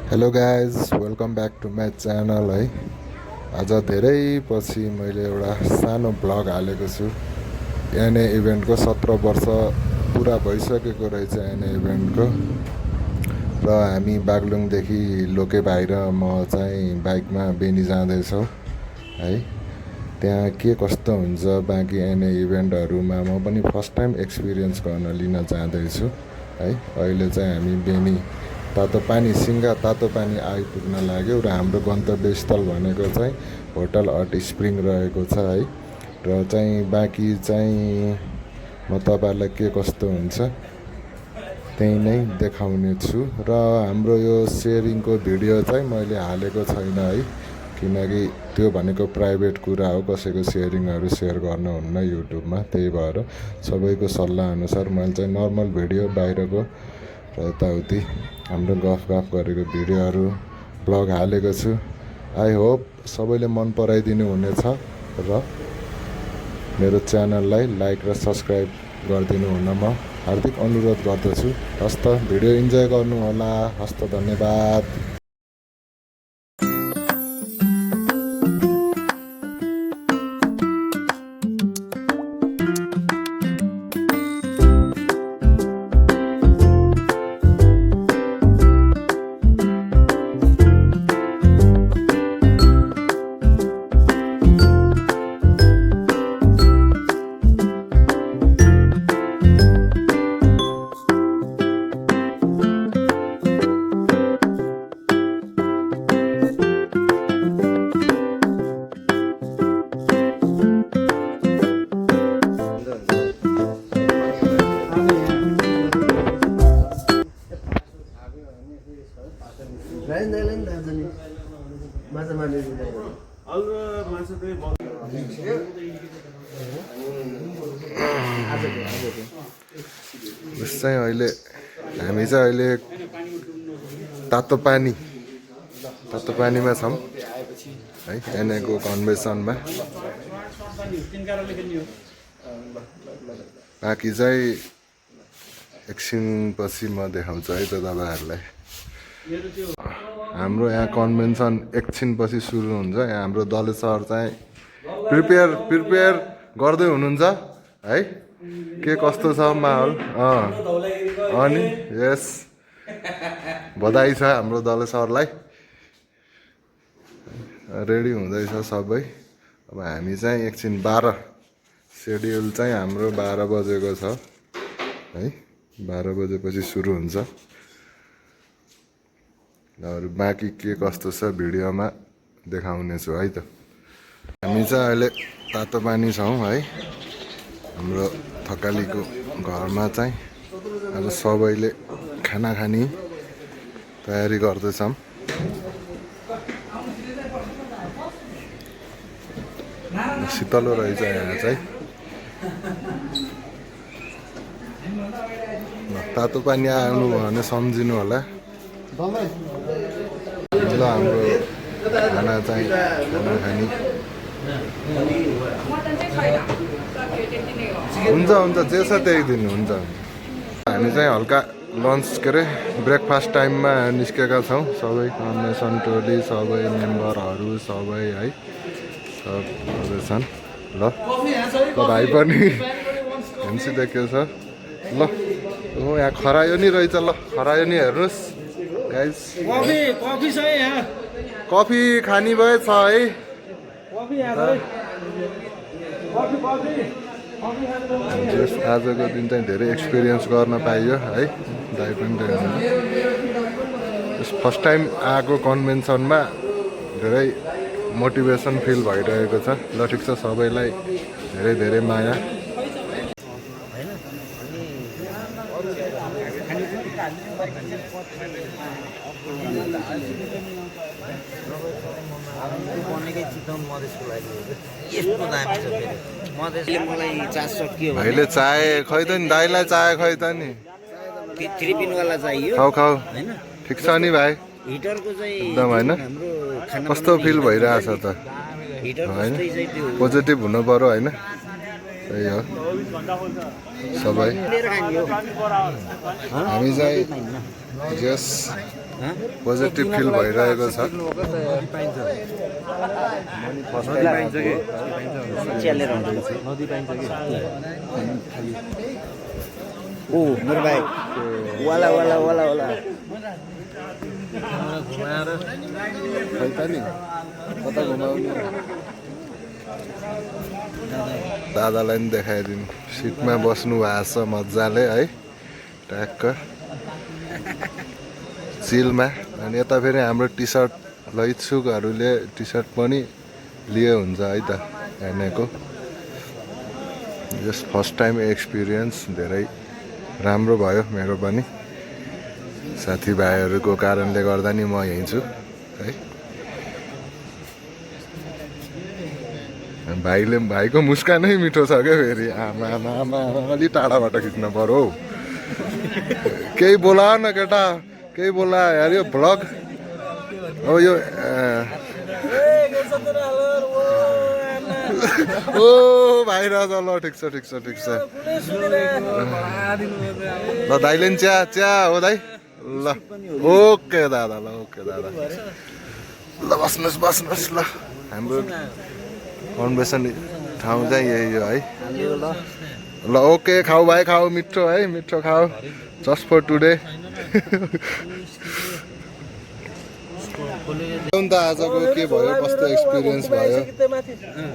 Hello guys welcome back to my channel है। आज धेरै पछि मैले एउटा सानो भ्लग हालेको छु। एनए इभेन्टको 17 वर्ष पुरा भइसकेको रहेछ एनए इभेन्टको। र हामी बागलुङदेखि लोके भाइ र म चाहिँ बाइकमा बेनी जाँदैछौँ है। त्यहाँ के कस्तो हुन्छ बाँकी एनए इभेन्टहरूमा म पनि फर्स्ट टाइम एक्सपिरियन्स गर्न लिन जाँदैछु है। अहिले चाहिँ हामी बेनी तातो पानी सिङ्गा तातो पानी आइपुग्न लाग्यो र हाम्रो गन्तव्य स्थल भनेको चाहिँ होटल हट स्प्रिङ रहेको छ है। र चाहिँ बाँकी चाहिँ म तपाईँहरूलाई के कस्तो हुन्छ त्यही नै देखाउने छु। र हाम्रो यो सेयरिङको भिडियो चाहिँ मैले हालेको छैन है, किनकि त्यो भनेको प्राइभेट कुरा हो, कसैको सेयरिङहरू सेयर गर्नुहुन्न युट्युबमा। त्यही भएर सबैको सल्लाह अनुसार मैले चाहिँ नर्मल भिडियो बाहिरको र यताउति हाम्रो गफ गरेको भिडियोहरू ब्लग हालेको छु। आई होप सबैले मन पराइदिनु हुनेछ र मेरो च्यानललाई लाइक र सब्सक्राइब गरिदिनु हुन म हार्दिक अनुरोध गर्दछु। हस्त भिडियो इन्जोय गर्नुहोला। हस्त धन्यवाद। अहिले हामी चाहिँ अहिले तातो पानीमा छौँ है, एनएको कन्भेन्सनमा। बाँकी चाहिँ एकछिनपछि म देखाउँछु है त तपाईँहरूलाई। हाम्रो यहाँ कन्भेन्सन एकछिनपछि सुरु हुन्छ। यहाँ हाम्रो दलेसर चाहिँ प्रिपेयर गर्दै हुनुहुन्छ है। के कस्तो छ माहौल? अनि यस बधाई छ हाम्रो दलेसरलाई। रेडी हुँदैछ सबै। अब हामी चाहिँ एकछिन 12 सेड्युल चाहिँ हाम्रो 12 बजेको छ है। 12 बजेपछि सुरु हुन्छ। अरू बाँकी के कस्तो छ भिडियोमा देखाउने छु है त। हामी चाहिँ अहिले तातो पानी छौँ है। हाम्रो थकालीको घरमा चाहिँ आज सबैले खाना खाने तयारी गर्दैछौँ। शीतलो रहेछ यहाँ चाहिँ। तातो पानी आउनु भयो भने सम्झिनु होला। ल हाम्रो खाना चाहिँ खाना खाने हुन्छ जे छ त्यही दिनु हुन्छ। हामी चाहिँ हल्का लन्च के अरे ब्रेकफास्ट टाइममा निस्केका छौँ। सबै कन्भेन्सन टोली सबै मेम्बरहरू सबै है सब छन्। ल भाइ पनि हेम्सी देखेको छ। ल यहाँ खरायो नि रहेछ। ल खरायो नि हेर्नुहोस् गाइस। कफी खाने भए छ है। आजको दिन चाहिँ धेरै एक्सपिरियन्स गर्न पाइयो है। दाइ पनि फर्स्ट टाइम आएको कन्भेन्सनमा धेरै मोटिभेसन फिल भइरहेको छ। ल ठिक छ, सबैलाई धेरै धेरै माया। भाइले चाय खै त नि, दाइलाई चाय खै त नि। 3 पिनवाला चाहियो। खाऊ ठिक छ नि भाइ। हिटरको चाहिँ एकदम होइन कस्तो फिल भइरहेछ त होइन। पोजिटिभ हुनु पर्यो होइन। त्यही हो सबै लिएर खाने हो हामी चाहिँ जस पोजिटिभ फिल भइरहेको छ च्यालेर ओ मेरो भाइ वाला वाला वाला वाला कता घुमाउने दादालाई पनि देखाइदिनु सिटमा बस्नु भएको छ मजाले है ट्याक्क चिलमा अनि यता फेरि हाम्रो टी सर्ट इच्छुकहरूले टी सर्ट पनि लिए हुन्छ है त हेर्नेको जस फर्स्ट टाइम एक्सपिरियन्स धेरै राम्रो भयो मेरो पनि साथीभाइहरूको कारणले गर्दा नि म यहीँ छु है भाइको मुस्कानै मिठो छ क्या फेरि आमा आमा आमा अलि टाढाबाट खिच्न पर्यो हौ केही बोला न केटा केही बोला यार यो भ्लग अब यो ओ भाइ राज ल ठिक छ ठिक छ ठिक छ ल दाइले नि चिया हो दाइ ल ओके दादा ल ओके दादा ल बस्नुहोस् ल हाम्रो कन्भर्सेसन ठाउँ चाहिँ यही हो है ल ओके खाऊ भाइ खाऊ मिठो है मिठो खाऊ जस्ट फर टुडे त आजको के भयो कस्तो एक्सपिरियन्स भयो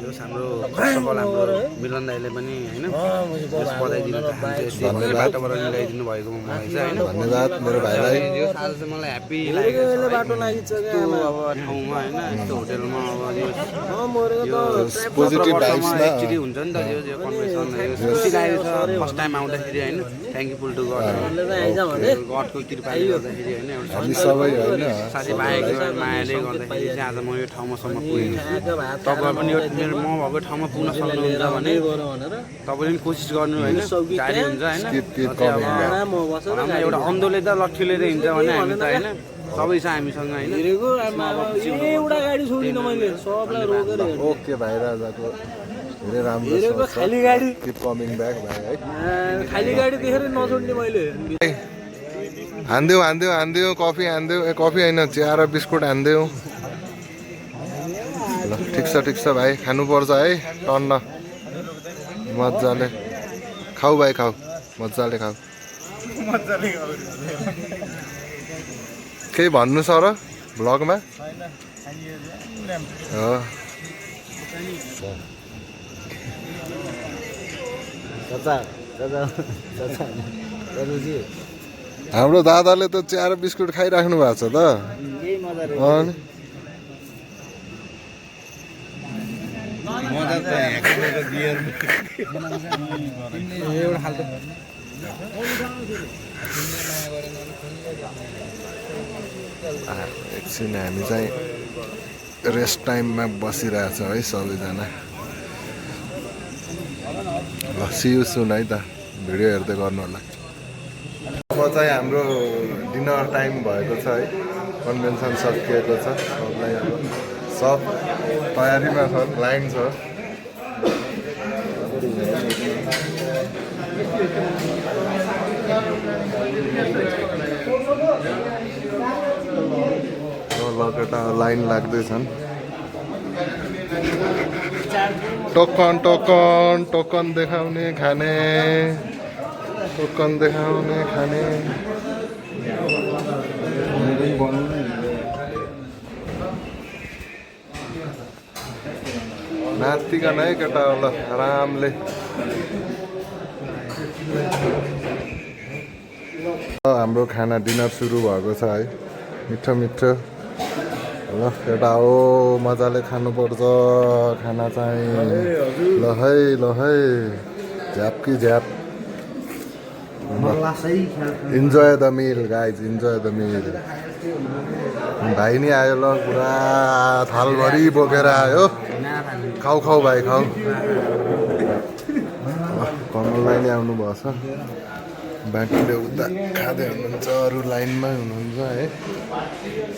जस हाम्रो फर्स्ट अफ अल हाम्रो मिलन दाइले पनि होइन बधाई दिन चाहन्छु बाटोबाट मिलाइदिनु भएको मलाई चाहिँ होइन धन्यवाद मेरो भाइलाई यो आज चाहिँ मलाई ह्याप्पी लागेको बाटो यस्तो अब ठाउँमा होइन यस्तो होटेलमा अब यो पोजिटिभ भाइब्समा एक्चुअली हुन्छ नि त यो कन्भर्सेसन खुसी लागेको छ फर्स्ट टाइम आउँदाखेरि होइन थ्याङ्कफुल टु गड गडको कृपाले गर्दाखेरि होइन हामी एउटा सबै होइन साथीभाइको मायाले गर्दाखेरि चाहिँ आज म यो ठाउँमासम्म पुगेँ तपाईँ पनि यो मेरो म भएको ठाउँमा पुग्न सक्नुहुन्छ भने तपाईँले पनि कोसिस गर्नु होइन गाडी हुन्छ होइन एउटा अन्धोले त लट्ठी लिएर हिँड्छ भने हामी त होइन सबै छ हामीसँग होइन एउटा गाडी छोडिनँ मैले सबलाई रोकेर ओके भाइ राजाको धेरै राम्रो खाली गाडी किप कमिङ ब्याक भाइ है खाली गाडी देखेर नछोड्ने मैले हान्देऊ कफी हान्देऊ कफी होइन चिया र बिस्कुट हान्देऊ ल ठिक छ भाइ खानुपर्छ है टन्न मजाले खाऊ भाइ खाऊ मजाले खाऊ केही भन्नु छ र भ्लगमा हो हाम्रो दादाले त चिया र बिस्कुट खाइराख्नु भएको छ त अनि एकछिन हामी चाहिँ रेस्ट टाइममा बसिरहेछ है सबैजना ल सी यु सुन है त भिडियो हेर्दै गर्नु होला अब चाहिँ हाम्रो डिनर टाइम भएको छ है कन्भेन्सन सकिएको छ सबलाई अब सब तयारीमा छ लाइन छ ल केटा लाइन लाग्दैछन् टोकन देखाउने खाने टोकन देखाउने खाने नातिकन है केटा ल आरामले हाम्रो खाना डिनर सुरु भएको छ है मिठो मिठो ल केटा हो मजाले खानुपर्छ खाना चाहिँ ल है झ्याप कि झ्याप enjoy the meal guys enjoy the meal भाइ नि आयो ल पुरा थालभरि बोकेर आयो खाऊ भाइ खाऊ कमललाई नै आउनु भएको छ बाँकीले उता खाँदै हुनुहुन्छ अरू लाइनमै हुनुहुन्छ है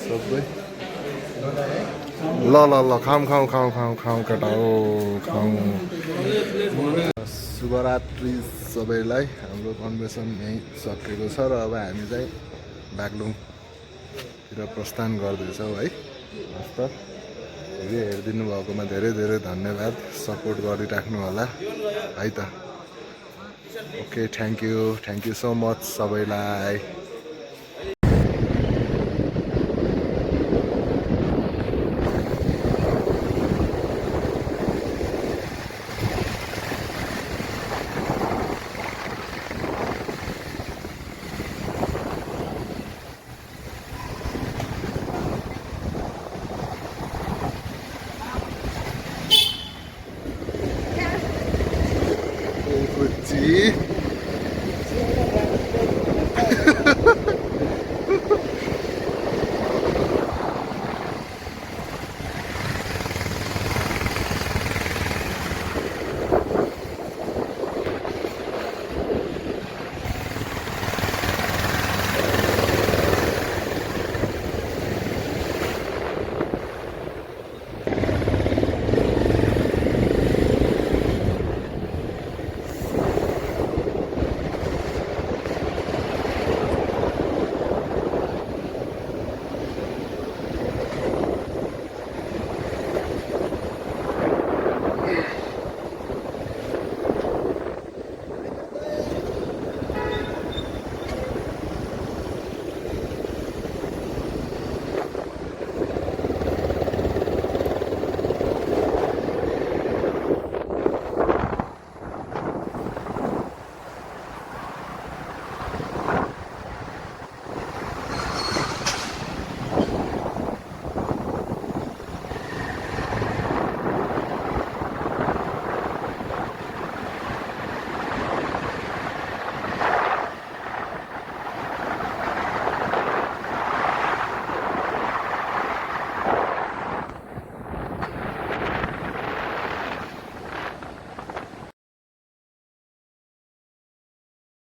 सबै ल खाऊ केटा हो खाऊ शुभरात्रि सबैलाई। हाम्रो कन्भेन्सन यहीँ सकिएको छ र अब हामी चाहिँ बागलुङतिर प्रस्थान गर्दैछौँ है। हस् त भिडियो हेरिदिनु भएकोमा धेरै धेरै धन्यवाद। सपोर्ट गरिराख्नु होला है त। Okay thank you so much सबैलाई।